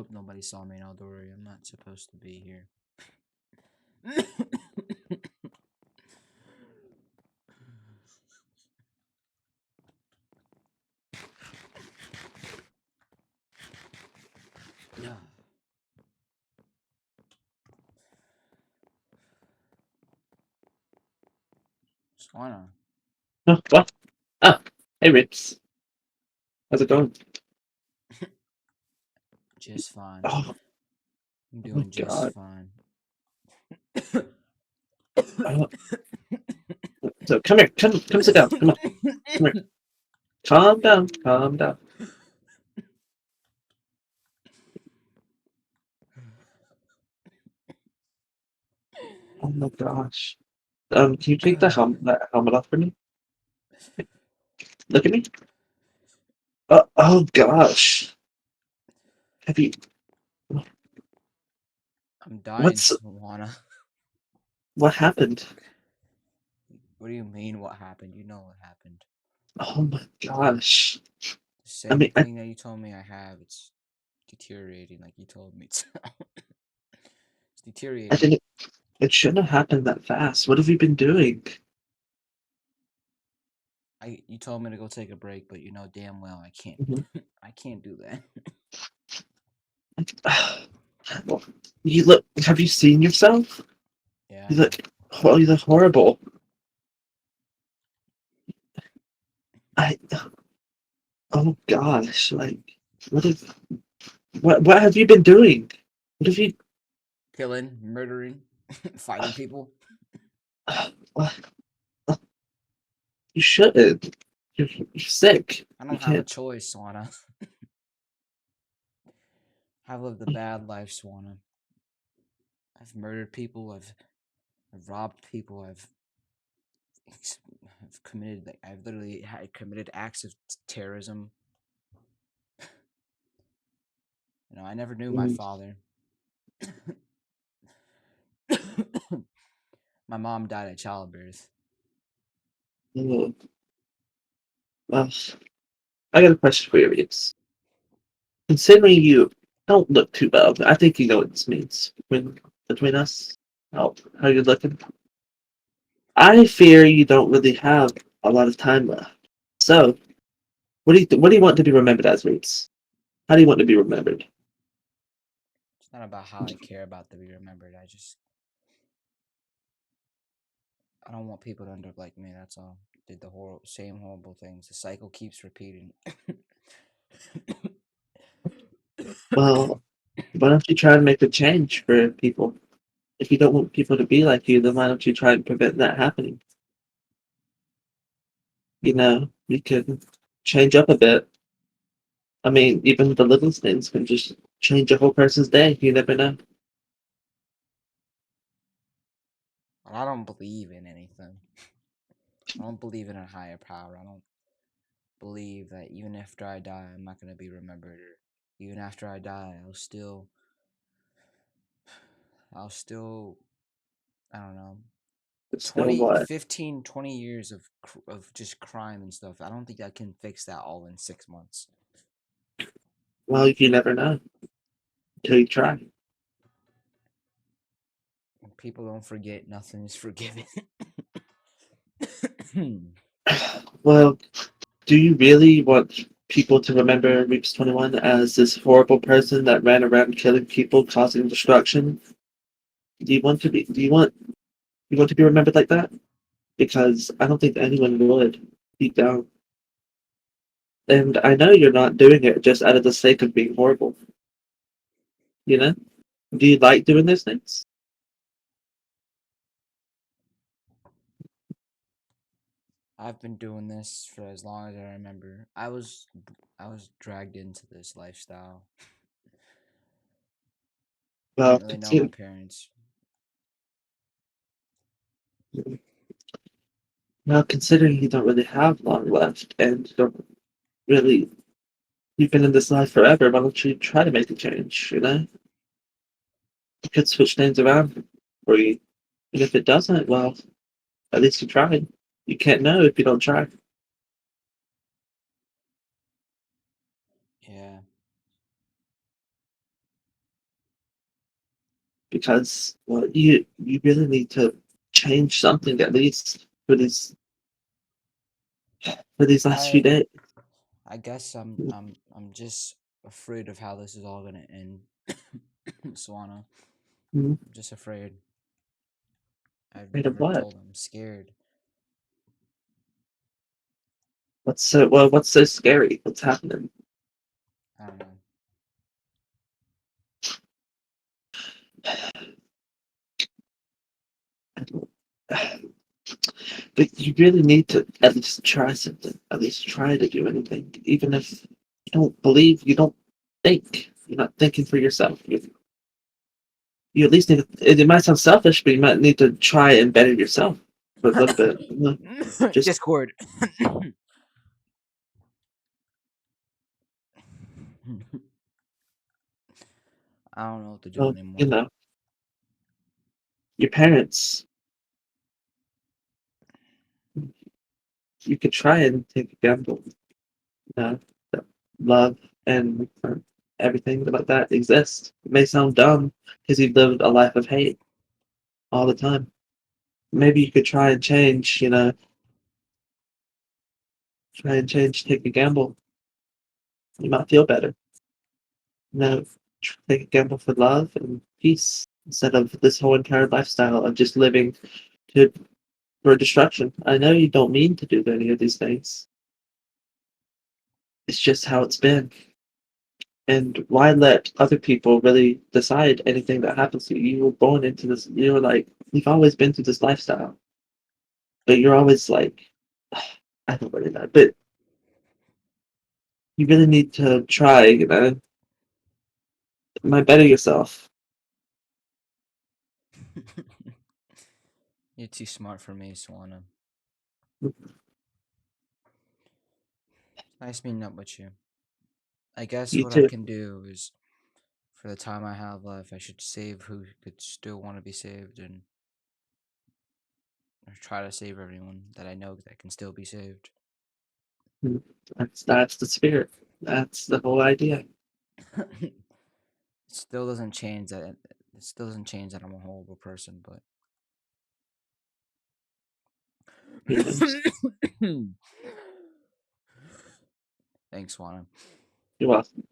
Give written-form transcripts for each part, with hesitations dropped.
hope nobody saw me, and don't worry, I'm not supposed to be here. Yeah. Swana, Oh, what? Ah, hey, Rips. How's it going? just fine. Oh, I'm oh my doing just God. fine. Uh, so come here. Come sit down. Come on. Come here. Calm down. Calm down. Oh my gosh. Can you take that helmet off for me? Look at me. Oh gosh. Have you? I'm dying, What's Swana. what happened? What do you mean? What happened? You know what happened. Oh my gosh. The I same mean, thing that you told me I have. It's deteriorating, like you told me. It's I deteriorating. didn't. It shouldn't have happened that fast. What have you been doing? You told me to go take a break, but you know damn well I can't. Mhm. I can't do that. Well, you look. Have you seen yourself? Yeah, I You know. look. Oh, you look horrible. I. Oh gosh. Like, what have what have you been doing? What have you? Killing, murdering, fighting people. What? You shouldn't. You're sick. I You don't have a can't. choice, Swana. I've lived a bad life, Swana. I've murdered people. I've robbed people. I've committed. Like, I've literally committed acts of terrorism. You know, I never knew my Mm, father. My mom died at childbirth. mm. Well, I got a question for you, Reeves. Considering you don't look too well, I think you know what this means between us. How you're looking. I fear you don't really have a lot of time left. So, what do you want to be remembered as, Reeves? How do you want to be remembered? It's not about how I care about to be remembered. I don't want people to end up like me. That's all. Did the same horrible things. The cycle keeps repeating. Well, why don't you try and make a change for people? If you don't want people to be like you, then why don't you try and prevent that happening? You can change up a bit. I mean, even the littlest things can just change a whole person's day. You never know. I don't believe in anything. I don't believe in a higher power. I don't believe that even after I die, I'm not going to be remembered. Or even after I die, I'll still, I don't know, But still, 20, what? 15, 20 years of just crime and stuff. I don't think I can fix that all in 6 months. Well, you never know until you try. People don't forget, nothing is forgiven. Well, do you really want people to remember Reaps 21 as this horrible person that ran around killing people, causing destruction? Do you want to be? Do you want to be remembered like that? Because I don't think anyone would deep down. And I know you're not doing it just out of the sake of being horrible. You know? Do you like doing those things? I've been doing this for as long as I remember. I was dragged into this lifestyle. I Well, didn't really know my parents. now considering you don't really have long left and you don't really you've been in this life forever, why don't you try to make a change, you know? You could switch things around for you. And if it doesn't, well, at least you tried. You can't know if you don't try. Yeah. because well, you really need to change something at least for these last few I days. I guess I'm just afraid of how this is all gonna end. Swana. Mhm. I'm just afraid. I've Afraid of never what? told. I'm scared. What's so scary? What's happening? I don't know. But you really need to at least try something. At least try to do anything, even if you don't believe. You don't think. You're not thinking for yourself. You at least need. It might sound selfish, but you might need to try and better yourself for a little bit. Just Discord. I don't know what to do you anymore. know, your parents. You could try and take a gamble. know, that love and everything about that exists. It may sound dumb because you've lived a life of hate all the time. Maybe you could try and change, try and change, take a gamble. You might feel better. Take a gamble for love and peace instead of this whole entire lifestyle of just living to for destruction. I know you don't mean to do any of these things. It's just how it's been. And why let other people really decide anything that happens to you? You were born into this, you've always been through this lifestyle, but you're always like, I don't really know, but you really need to try, might better yourself. You're too smart for me, Swana. Nice meeting up with you. I guess You what I too. can do is, for the time I have left, I should save who could still want to be saved and or try to save everyone that I know that can still be saved. That's the spirit. That's the whole idea. It still doesn't change that. It still doesn't change that I'm a horrible person, but Who knows? thanks, Swana. You're welcome.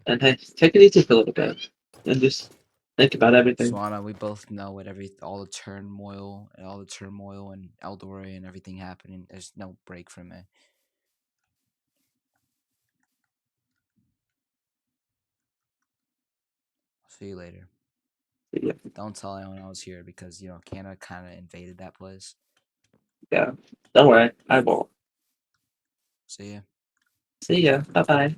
And hey, take it easy for a little bit and just think about everything. Swana, we both know what all the turmoil and Eldora and everything happening. There's no break from it. See you later. Yeah, Don't tell anyone I was here because Canada kind of invaded that place. yeah. Don't worry, I won't. See ya. See ya. Bye bye.